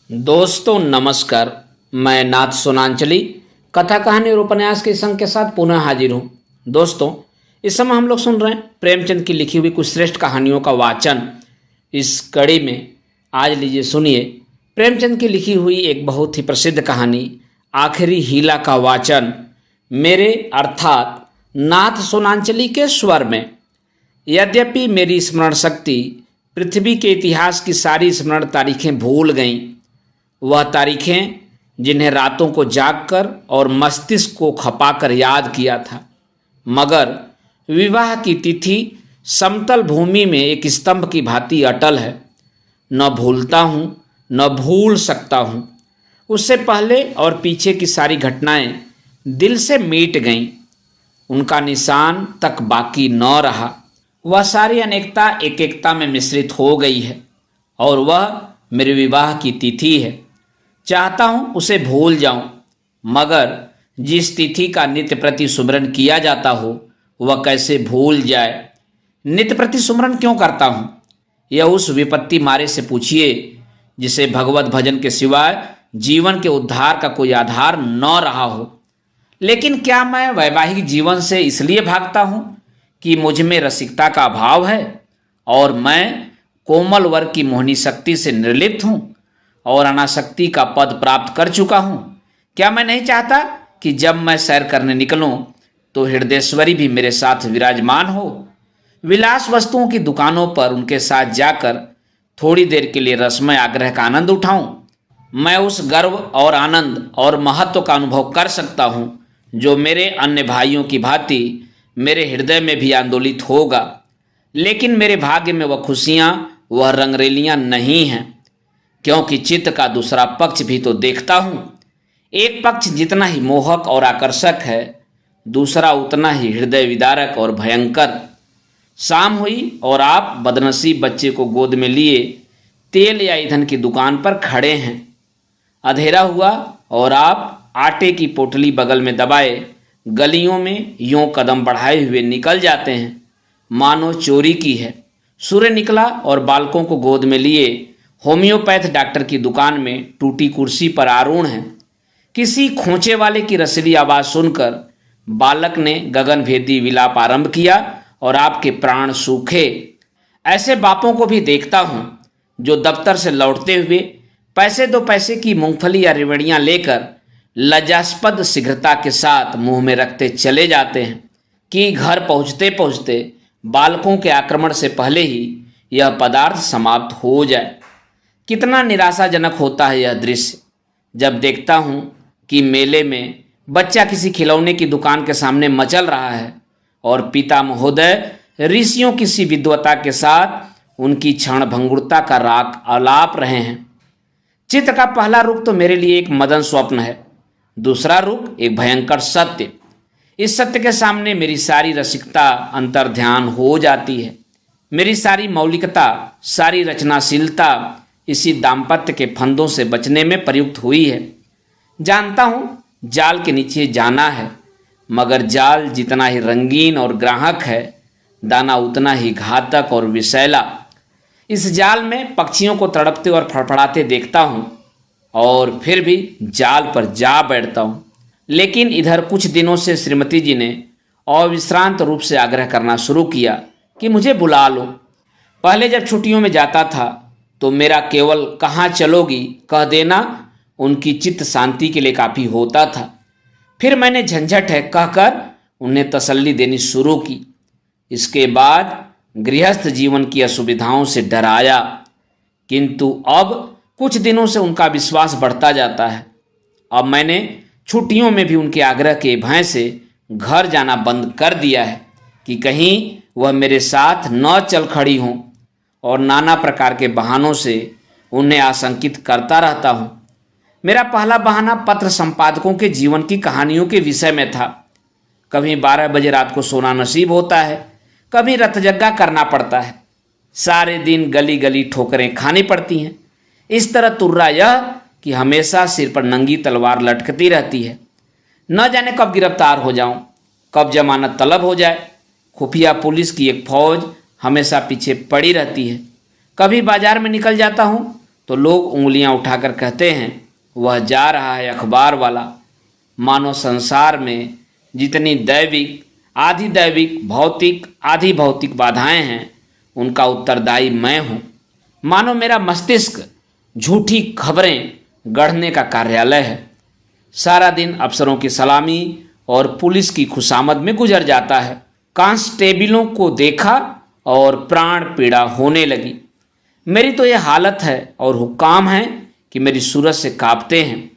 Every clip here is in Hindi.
दोस्तों नमस्कार। मैं नाथ सोनांचली कथा कहानी और उपन्यास के संग के साथ पुनः हाजिर हूँ। दोस्तों, इस समय हम लोग सुन रहे हैं प्रेमचंद की लिखी हुई कुछ श्रेष्ठ कहानियों का वाचन। इस कड़ी में आज लीजिए सुनिए प्रेमचंद की लिखी हुई एक बहुत ही प्रसिद्ध कहानी आखिरी हीला का वाचन मेरे अर्थात नाथ सोनांचली के स्वर में। यद्यपि मेरी स्मरण शक्ति पृथ्वी के इतिहास की सारी स्मरण तारीखें भूल गईं, वह तारीखें जिन्हें रातों को जागकर और मस्तिष्क को खपाकर याद किया था, मगर विवाह की तिथि समतल भूमि में एक स्तंभ की भांति अटल है। न भूलता हूँ न भूल सकता हूँ। उससे पहले और पीछे की सारी घटनाएं दिल से मिट गईं, उनका निशान तक बाकी न रहा। वह सारी अनेकता एक एकता में मिश्रित हो गई है और वह मेरे विवाह की तिथि है। चाहता हूँ उसे भूल जाऊं, मगर जिस तिथि का नित्य प्रति सुमरन किया जाता हो वह कैसे भूल जाए। नित्य प्रति सुमरन क्यों करता हूँ, यह उस विपत्ति मारे से पूछिए जिसे भगवत भजन के सिवाय जीवन के उद्धार का कोई आधार न रहा हो। लेकिन क्या मैं वैवाहिक जीवन से इसलिए भागता हूँ कि मुझ में रसिकता का अभाव है और मैं कोमल वर्ग की मोहनी शक्ति से निर्लिप्त हूँ और अनासक्ति का पद प्राप्त कर चुका हूँ। क्या मैं नहीं चाहता कि जब मैं सैर करने निकलूं तो हृदयेश्वरी भी मेरे साथ विराजमान हो। विलास वस्तुओं की दुकानों पर उनके साथ जाकर थोड़ी देर के लिए रसमय आग्रह का आनंद उठाऊं। मैं उस गर्व और आनंद और महत्व का अनुभव कर सकता हूँ जो मेरे अन्य भाइयों की भांति मेरे हृदय में भी आंदोलित होगा। लेकिन मेरे भाग्य में वह खुशियाँ, वह रंगरेलियाँ नहीं हैं, क्योंकि चित्त का दूसरा पक्ष भी तो देखता हूँ। एक पक्ष जितना ही मोहक और आकर्षक है, दूसरा उतना ही हृदय विदारक और भयंकर। शाम हुई और आप बदनसीब बच्चे को गोद में लिए तेल या ईंधन की दुकान पर खड़े हैं। अंधेरा हुआ और आप आटे की पोटली बगल में दबाए गलियों में यूं कदम बढ़ाए हुए निकल जाते हैं मानो चोरी की है। सूर्य निकला और बालकों को गोद में लिए होम्योपैथ डॉक्टर की दुकान में टूटी कुर्सी पर आरूढ़ हैं। किसी खोंचे वाले की रसीली आवाज़ सुनकर बालक ने गगनभेदी विलाप आरंभ किया और आपके प्राण सूखे। ऐसे बापों को भी देखता हूँ जो दफ्तर से लौटते हुए पैसे दो पैसे की मूंगफली या रिवड़ियाँ लेकर लज्जास्पद शीघ्रता के साथ मुंह में रखते चले जाते हैं कि घर पहुँचते पहुँचते बालकों के आक्रमण से पहले ही यह पदार्थ समाप्त हो जाए। कितना निराशाजनक होता है यह दृश्य जब देखता हूँ कि मेले में बच्चा किसी खिलौने की दुकान के सामने मचल रहा है और पिता महोदय ऋषियों की सी विद्वता के साथ उनकी क्षण भंगुरता का राग आलाप रहे हैं। चित्र का पहला रूप तो मेरे लिए एक मदन स्वप्न है, दूसरा रूप एक भयंकर सत्य। इस सत्य के सामने मेरी सारी रसिकता अंतर्ध्यान हो जाती है। मेरी सारी मौलिकता, सारी रचनाशीलता इसी दाम्पत्य के फंदों से बचने में प्रयुक्त हुई है। जानता हूँ जाल के नीचे जाना है, मगर जाल जितना ही रंगीन और ग्राहक है, दाना उतना ही घातक और विषैला। इस जाल में पक्षियों को तड़पते और फड़फड़ाते देखता हूँ और फिर भी जाल पर जा बैठता हूँ। लेकिन इधर कुछ दिनों से श्रीमती जी ने अविश्रांत रूप से आग्रह करना शुरू किया कि मुझे बुला लो। पहले जब छुट्टियों में जाता था तो मेरा केवल कहाँ चलोगी कह देना उनकी चित्त शांति के लिए काफ़ी होता था। फिर मैंने झंझट है कहकर उन्हें तसल्ली देनी शुरू की। इसके बाद गृहस्थ जीवन की असुविधाओं से डराया, किंतु अब कुछ दिनों से उनका विश्वास बढ़ता जाता है। अब मैंने छुट्टियों में भी उनके आग्रह के भय से घर जाना बंद कर दिया है कि कहीं वह मेरे साथ न चल खड़ी हों, और नाना प्रकार के बहानों से उन्हें आशंकित करता रहता हूँ। मेरा पहला बहाना पत्र संपादकों के जीवन की कहानियों के विषय में था। कभी 12 बजे रात को सोना नसीब होता है, कभी रतजग्गा करना पड़ता है, सारे दिन गली गली ठोकरें खानी पड़ती हैं। इस तरह तुर्रा यह कि हमेशा सिर पर नंगी तलवार लटकती रहती है। न जाने कब गिरफ्तार हो जाऊं, कब जमानत तलब हो जाए। खुफिया पुलिस की एक फौज हमेशा पीछे पड़ी रहती है। कभी बाजार में निकल जाता हूँ तो लोग उंगलियां उठाकर कहते हैं वह जा रहा है अखबार वाला। मानो संसार में जितनी दैविक, आधी दैविक, भौतिक, आधी भौतिक बाधाएं हैं, उनका उत्तरदायी मैं हूँ। मानो मेरा मस्तिष्क झूठी खबरें गढ़ने का कार्यालय है। सारा दिन अफसरों की सलामी और पुलिस की खुशामद में गुजर जाता है। कांस्टेबलों को देखा और प्राण पीड़ा होने लगी। मेरी तो यह हालत है और हुक्काम है कि मेरी सूरत से कांपते हैं।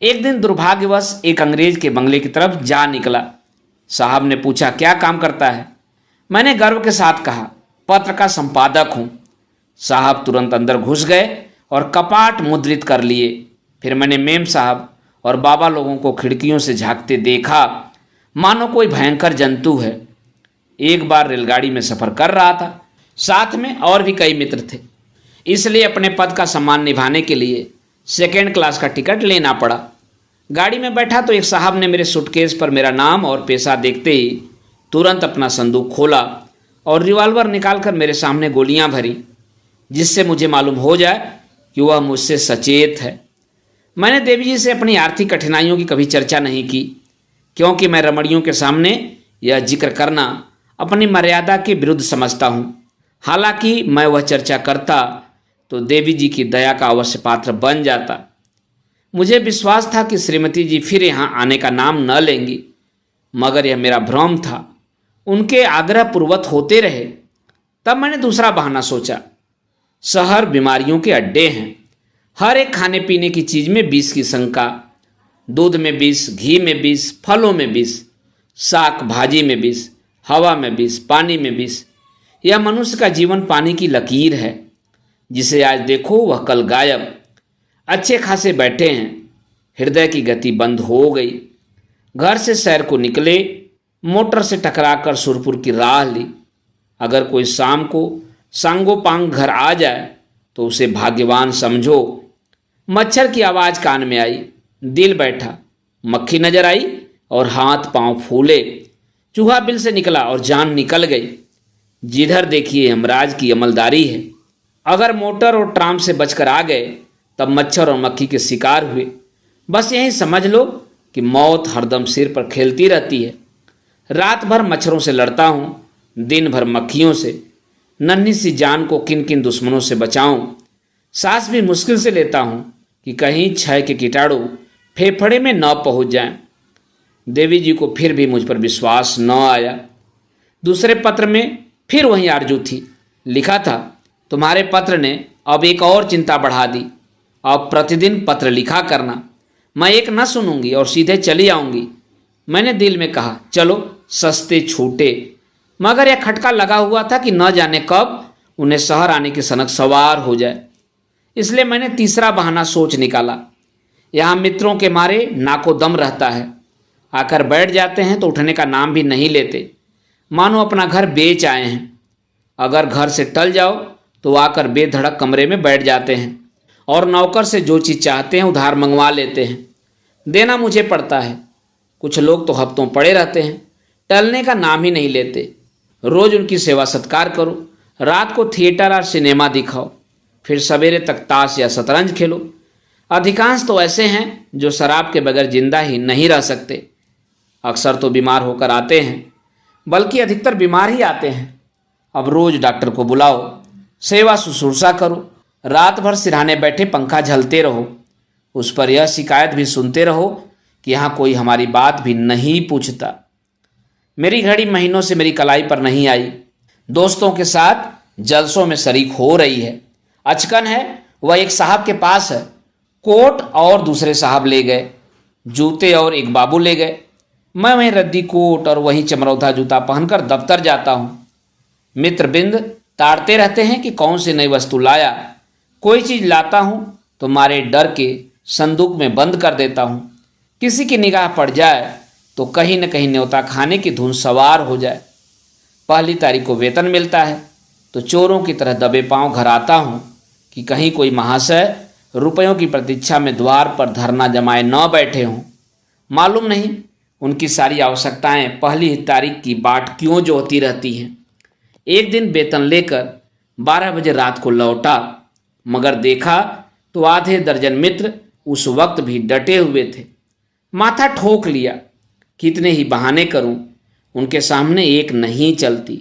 एक दिन दुर्भाग्यवश एक अंग्रेज के बंगले की तरफ जा निकला। साहब ने पूछा क्या काम करता है? मैंने गर्व के साथ कहा पत्र का संपादक हूँ। साहब तुरंत अंदर घुस गए और कपाट मुद्रित कर लिए। फिर मैंने मेम साहब और बाबा लोगों को खिड़कियों से झांकते देखा, मानो कोई भयंकर जंतु है। एक बार रेलगाड़ी में सफ़र कर रहा था, साथ में और भी कई मित्र थे, इसलिए अपने पद का सम्मान निभाने के लिए सेकेंड क्लास का टिकट लेना पड़ा। गाड़ी में बैठा तो एक साहब ने मेरे सूटकेस पर मेरा नाम और पेशा देखते ही तुरंत अपना संदूक खोला और रिवॉल्वर निकालकर मेरे सामने गोलियां भरी, जिससे मुझे मालूम हो जाए कि वह मुझसे सचेत है। मैंने देवी जी से अपनी आर्थिक कठिनाइयों की कभी चर्चा नहीं की, क्योंकि मैं रमणियों के सामने यह जिक्र करना अपनी मर्यादा के विरुद्ध समझता हूँ। हालांकि मैं वह चर्चा करता तो देवी जी की दया का अवश्य पात्र बन जाता। मुझे विश्वास था कि श्रीमती जी फिर यहाँ आने का नाम न लेंगी, मगर यह मेरा भ्रम था। उनके आग्रह पूर्वक होते रहे। तब मैंने दूसरा बहाना सोचा। शहर बीमारियों के अड्डे हैं। हर एक खाने पीने की चीज़ में विष की शंका। दूध में विष, घी में विष, फलों में विष, साग भाजी में विष, हवा में विष, पानी में विष। यह मनुष्य का जीवन पानी की लकीर है, जिसे आज देखो वह कल गायब। अच्छे खासे बैठे हैं, हृदय की गति बंद हो गई। घर से शहर को निकले, मोटर से टकराकर सुरपुर की राह ली। अगर कोई शाम को सांगोपांग घर आ जाए तो उसे भाग्यवान समझो। मच्छर की आवाज़ कान में आई, दिल बैठा। मक्खी नजर आई और हाथ पांव फूले। चूहा बिल से निकला और जान निकल गई। जिधर देखिए यमराज की अमलदारी है। अगर मोटर और ट्राम से बचकर आ गए तब मच्छर और मक्खी के शिकार हुए। बस यही समझ लो कि मौत हरदम सिर पर खेलती रहती है। रात भर मच्छरों से लड़ता हूँ, दिन भर मक्खियों से। नन्ही सी जान को किन किन दुश्मनों से बचाऊं। सांस भी मुश्किल से लेता हूँ कि कहीं क्षय के कीटाणु फेफड़े में न पहुँच जाएं। देवी जी को फिर भी मुझ पर विश्वास न आया। दूसरे पत्र में फिर वही आरजू थी। लिखा था, तुम्हारे पत्र ने अब एक और चिंता बढ़ा दी। अब प्रतिदिन पत्र लिखा करना। मैं एक न सुनूंगी और सीधे चली आऊंगी। मैंने दिल में कहा, चलो सस्ते छूटे, मगर यह खटका लगा हुआ था कि न जाने कब उन्हें शहर आने की सनक सवार हो जाए। इसलिए मैंने तीसरा बहाना सोच निकाला। यहाँ मित्रों के मारे नाको दम रहता है। आकर बैठ जाते हैं तो उठने का नाम भी नहीं लेते, मानो अपना घर बेच आए हैं। अगर घर से टल जाओ तो आकर बेधड़क कमरे में बैठ जाते हैं और नौकर से जो चीज़ चाहते हैं उधार मंगवा लेते हैं। देना मुझे पड़ता है। कुछ लोग तो हफ्तों पड़े रहते हैं, टलने का नाम ही नहीं लेते। रोज़ उनकी सेवा सत्कार करो, रात को थिएटर और सिनेमा दिखाओ, फिर सवेरे तक ताश या शतरंज खेलो। अधिकांश तो ऐसे हैं जो शराब के बगैर जिंदा ही नहीं रह सकते। अक्सर तो बीमार होकर आते हैं, बल्कि अधिकतर बीमार ही आते हैं। अब रोज़ डॉक्टर को बुलाओ, सेवा शुश्रूषा करो, रात भर सिरहाने बैठे पंखा झलते रहो। उस पर यह शिकायत भी सुनते रहो कि यहाँ कोई हमारी बात भी नहीं पूछता। मेरी घड़ी महीनों से मेरी कलाई पर नहीं आई। दोस्तों के साथ जलसों में शरीक हो रही है। अचकन है वह एक साहब के पास है। कोट और दूसरे साहब ले गए, जूते और एक बाबू ले गए। मैं वहीं रद्दी कोट और वहीं चमरौधा जूता पहनकर दफ्तर जाता हूँ। मित्रबिंद ताड़ते रहते हैं कि कौन सी नई वस्तु लाया। कोई चीज़ लाता हूँ तो मारे डर के संदूक में बंद कर देता हूँ। किसी की निगाह पड़ जाए तो कहीं न कहीं न्योता खाने की धुन सवार हो जाए। पहली तारीख को वेतन मिलता है तो चोरों की तरह दबे पांव घर आता हूँ कि कहीं कोई महाशय रुपयों की प्रतीक्षा में द्वार पर धरना जमाए न बैठे हों। मालूम नहीं उनकी सारी आवश्यकताएं पहली तारीख की बाट क्यों जो होती रहती हैं। एक दिन वेतन लेकर 12 बजे रात को लौटा। मगर देखा तो आधे दर्जन मित्र उस वक्त भी डटे हुए थे। माथा ठोक लिया, कितने ही बहाने करूं, उनके सामने एक नहीं चलती।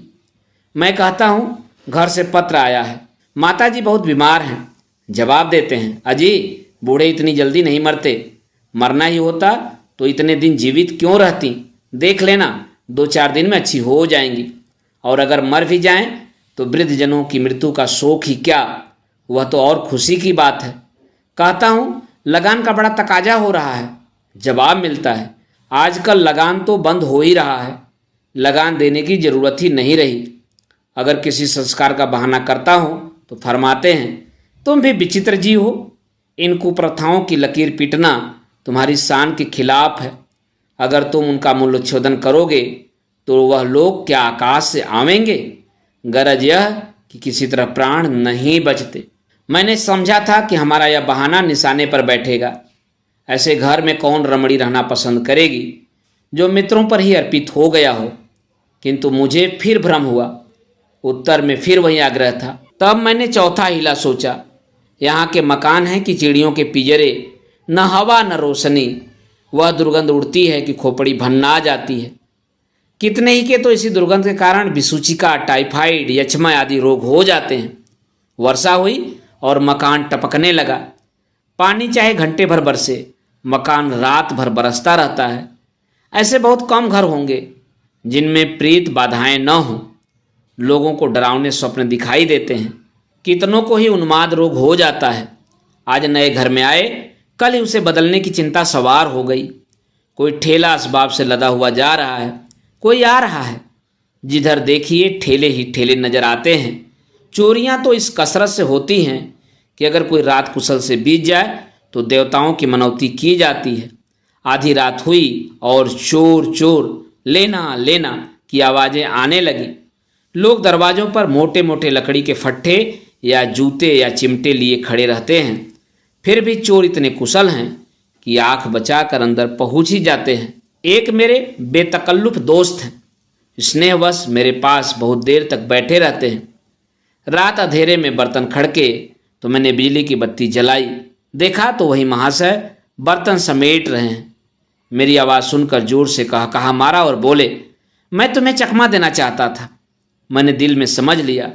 मैं कहता हूं घर से पत्र आया है, माताजी बहुत बीमार हैं। जवाब देते हैं, अजी बूढ़े इतनी जल्दी नहीं मरते, मरना ही होता तो इतने दिन जीवित क्यों रहती, देख लेना 2-4 दिन में अच्छी हो जाएंगी। और अगर मर भी जाएं तो वृद्धजनों की मृत्यु का शोक ही क्या, वह तो और खुशी की बात है। कहता हूँ लगान का बड़ा तकाजा हो रहा है। जवाब मिलता है, आजकल लगान तो बंद हो ही रहा है, लगान देने की जरूरत ही नहीं रही। अगर किसी संस्कार का बहाना करता हूँ तो फरमाते हैं, तुम भी विचित्र जी हो, इन कुप्रथाओं की लकीर पीटना तुम्हारी शान के खिलाफ है। अगर तुम उनका मूल्योच्छेदन करोगे तो वह लोग क्या आकाश से आवेंगे? गरज यह कि किसी तरह प्राण नहीं बचते। मैंने समझा था कि हमारा यह बहाना निशाने पर बैठेगा। ऐसे घर में कौन रमणी रहना पसंद करेगी जो मित्रों पर ही अर्पित हो गया हो। किंतु मुझे फिर भ्रम हुआ, उत्तर में फिर वही आग्रह था। तब मैंने चौथा हीला सोचा, यहाँ के मकान हैं कि चिड़ियों के पिंजरे, न हवा न रोशनी, वह दुर्गंध उड़ती है कि खोपड़ी भन्ना जाती है। कितने ही के तो इसी दुर्गंध के कारण विसूचिका, टाइफाइड, यक्ष्मा आदि रोग हो जाते हैं। वर्षा हुई और मकान टपकने लगा। पानी चाहे घंटे भर बरसे, मकान रात भर बरसता रहता है। ऐसे बहुत कम घर होंगे जिनमें प्रीत बाधाएं न हों। लोगों को डरावने स्वप्न दिखाई देते हैं, कितनों को ही उन्माद रोग हो जाता है। आज नए घर में आए, कल ही उसे बदलने की चिंता सवार हो गई। कोई ठेला असबाब से लदा हुआ जा रहा है, कोई आ रहा है, जिधर देखिए ठेले ही ठेले नजर आते हैं। चोरियां तो इस कसरत से होती हैं कि अगर कोई रात कुशल से बीत जाए तो देवताओं की मनौती की जाती है। आधी रात हुई और चोर चोर, लेना लेना की आवाज़ें आने लगी। लोग दरवाजों पर मोटे मोटे लकड़ी के फट्टे या जूते या चिमटे लिए खड़े रहते हैं। फिर भी चोर इतने कुशल हैं कि आंख बचाकर अंदर पहुंच ही जाते हैं। एक मेरे बेतकल्लुफ दोस्त हैं, स्नेहवश मेरे पास बहुत देर तक बैठे रहते हैं। रात अंधेरे में बर्तन खड़के तो मैंने बिजली की बत्ती जलाई, देखा तो वही महाशय बर्तन समेट रहे हैं। मेरी आवाज़ सुनकर जोर से कहा मारा और बोले, मैं तुम्हें चकमा देना चाहता था। मैंने दिल में समझ लिया,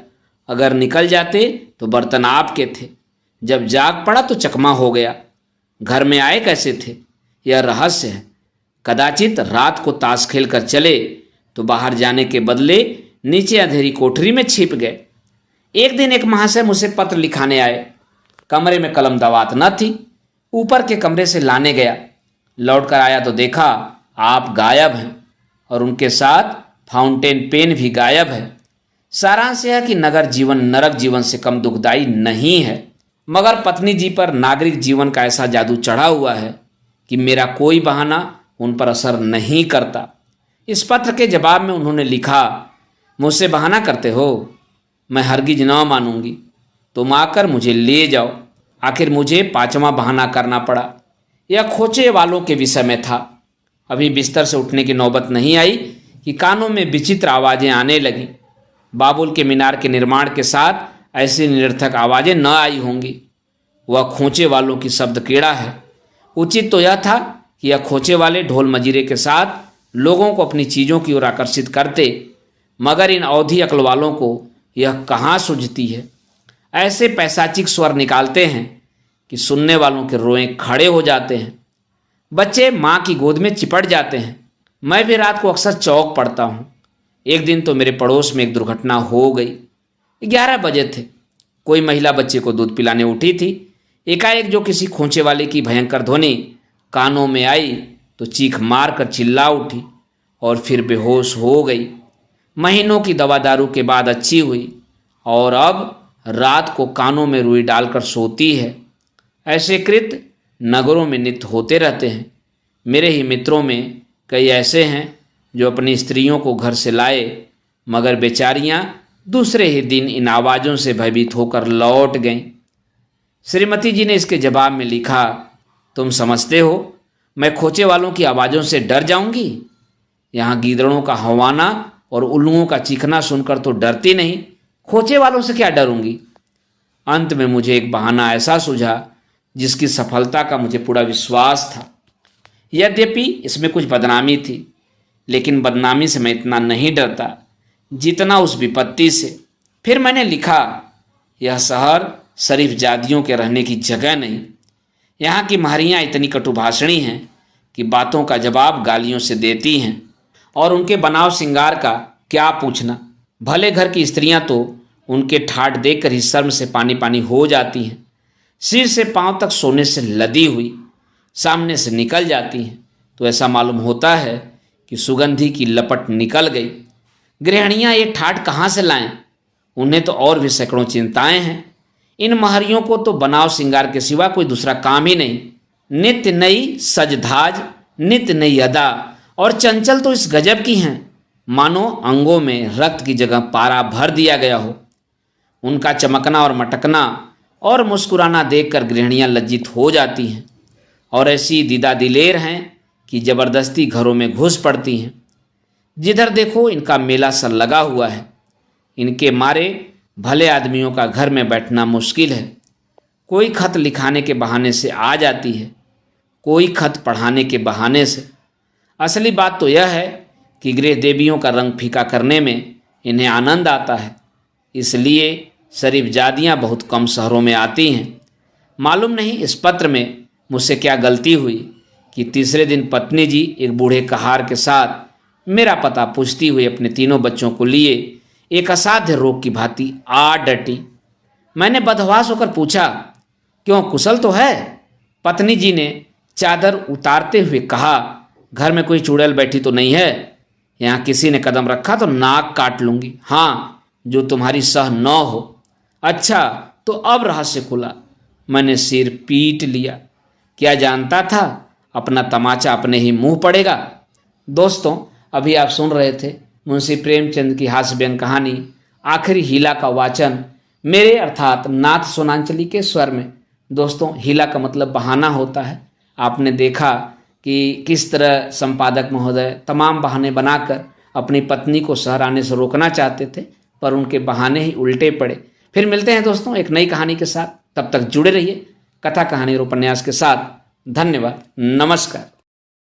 अगर निकल जाते तो बर्तन आपके थे, जब जाग पड़ा तो चकमा हो गया। घर में आए कैसे थे यह रहस्य है। कदाचित रात को ताश खेल कर चले तो बाहर जाने के बदले नीचे अंधेरी कोठरी में छिप गए। एक दिन एक महाशय मुझसे पत्र लिखाने आए। कमरे में कलम दवात न थी, ऊपर के कमरे से लाने गया। लौट कर आया तो देखा आप गायब हैं और उनके साथ फाउंटेन पेन भी गायब है। सारांश यह कि नगर जीवन नरक जीवन से कम दुखदायी नहीं है, मगर पत्नी जी पर नागरिक जीवन का ऐसा जादू चढ़ा हुआ है कि मेरा कोई बहाना उन पर असर नहीं करता। इस पत्र के जवाब में उन्होंने लिखा, मुझसे बहाना करते हो, मैं हरगिज न मानूंगी, तुम आकर मुझे ले जाओ। आखिर मुझे 5वां बहाना करना पड़ा। यह खोचे वालों के विषय में था। अभी बिस्तर से उठने की नौबत नहीं आई कि कानों में विचित्र आवाज़ें आने लगीं। बाबुल के मीनार के निर्माण के साथ ऐसी निरर्थक आवाज़ें न आई होंगी। वह खोचे वालों की शब्द कीड़ा है। उचित तो यह था कि यह खोचे वाले ढोल मजीरे के साथ लोगों को अपनी चीज़ों की ओर आकर्षित करते, मगर इन अवधि अक्ल वालों को यह कहाँ सूझती है। ऐसे पैशाचिक स्वर निकालते हैं कि सुनने वालों के रोए खड़े हो जाते हैं। बच्चे माँ की गोद में चिपट जाते हैं। मैं भी रात को अक्सर चौंक पड़ता हूँ। एक दिन तो मेरे पड़ोस में एक दुर्घटना हो गई। 11 बजे थे। कोई महिला बच्चे को दूध पिलाने उठी थी। एकाएक जो किसी खोंचे वाले की भयंकर ध्वनि कानों में आई तो चीख मार कर चिल्ला उठी और फिर बेहोश हो गई। महीनों की दवा दारू के बाद अच्छी हुई और अब रात को कानों में रुई डालकर सोती है। ऐसे कृत्य नगरों में नित्य होते रहते हैं। मेरे ही मित्रों में कई ऐसे हैं जो अपनी स्त्रियों को घर से लाए, मगर बेचारियां दूसरे ही दिन इन आवाज़ों से भयभीत होकर लौट गईं। श्रीमती जी ने इसके जवाब में लिखा, तुम समझते हो मैं खोचे वालों की आवाज़ों से डर जाऊंगी? यहाँ गीदड़ों का हवाना और उल्लुओं का चीखना सुनकर तो डरती नहीं, खोचे वालों से क्या डरूंगी? अंत में मुझे एक बहाना ऐसा सूझा जिसकी सफलता का मुझे पूरा विश्वास था। यद्यपि इसमें कुछ बदनामी थी, लेकिन बदनामी से मैं इतना नहीं डरता जितना उस विपत्ति से। फिर मैंने लिखा, यह शहर शरीफ जादियों के रहने की जगह नहीं। यहाँ की महरियाँ इतनी कटुभाषणी हैं कि बातों का जवाब गालियों से देती हैं, और उनके बनाव श्रृंगार का क्या पूछना। भले घर की स्त्रियां तो उनके ठाठ देखकर ही शर्म से पानी पानी हो जाती हैं, सिर से पांव तक सोने से लदी हुई सामने से निकल जाती हैं, तो ऐसा मालूम होता है कि सुगंधी की लपट निकल गई। गृहिणियां ये ठाठ कहाँ से लाएं? उन्हें तो और भी सैकड़ों चिंताएं हैं। इन महरियों को तो बनाव श्रृंगार के सिवा कोई दूसरा काम ही नहीं। नित्य नई सजधाज, नित्य नई अदा, और चंचल तो इस गजब की हैं मानो अंगों में रक्त की जगह पारा भर दिया गया हो। उनका चमकना और मटकना और मुस्कुराना देखकर गृहिणियां लज्जित हो जाती हैं, और ऐसी दीदा दिलेर हैं कि जबरदस्ती घरों में घुस पड़ती हैं। जिधर देखो इनका मेला सा लगा हुआ है। इनके मारे भले आदमियों का घर में बैठना मुश्किल है। कोई खत लिखाने के बहाने से आ जाती है, कोई खत पढ़ाने के बहाने से। असली बात तो यह है कि गृह देवियों का रंग फीका करने में इन्हें आनंद आता है। इसलिए शरीफ जादियाँ बहुत कम शहरों में आती हैं। मालूम नहीं इस पत्र में मुझसे क्या गलती हुई कि तीसरे दिन पत्नी जी एक बूढ़े कहार के साथ मेरा पता पूछती हुई अपने तीनों बच्चों को लिए एक असाध्य रोग की भांति आ डटी। मैंने बदहवास होकर पूछा, क्यों, कुशल तो है? पत्नी जी ने चादर उतारते हुए कहा, घर में कोई चुड़ैल बैठी तो नहीं है? यहाँ किसी ने कदम रखा तो नाक काट लूंगी। हाँ, जो तुम्हारी सह न हो। अच्छा, तो अब रहस्य खुला। मैंने सिर पीट लिया। क्या जानता था अपना तमाचा अपने ही मुंह पड़ेगा। दोस्तों, अभी आप सुन रहे थे मुंशी प्रेमचंद की हास्य व्यंग्य कहानी आखिरी हीला का वाचन मेरे अर्थात नाथ सोनांचली के स्वर में। दोस्तों, हीला का मतलब बहाना होता है। आपने देखा कि किस तरह संपादक महोदय तमाम बहाने बनाकर अपनी पत्नी को शहर आने से रोकना चाहते थे, पर उनके बहाने ही उल्टे पड़े। फिर मिलते हैं दोस्तों एक नई कहानी के साथ। तब तक जुड़े रहिए कथा, कहानी और उपन्यास के साथ। धन्यवाद, नमस्कार।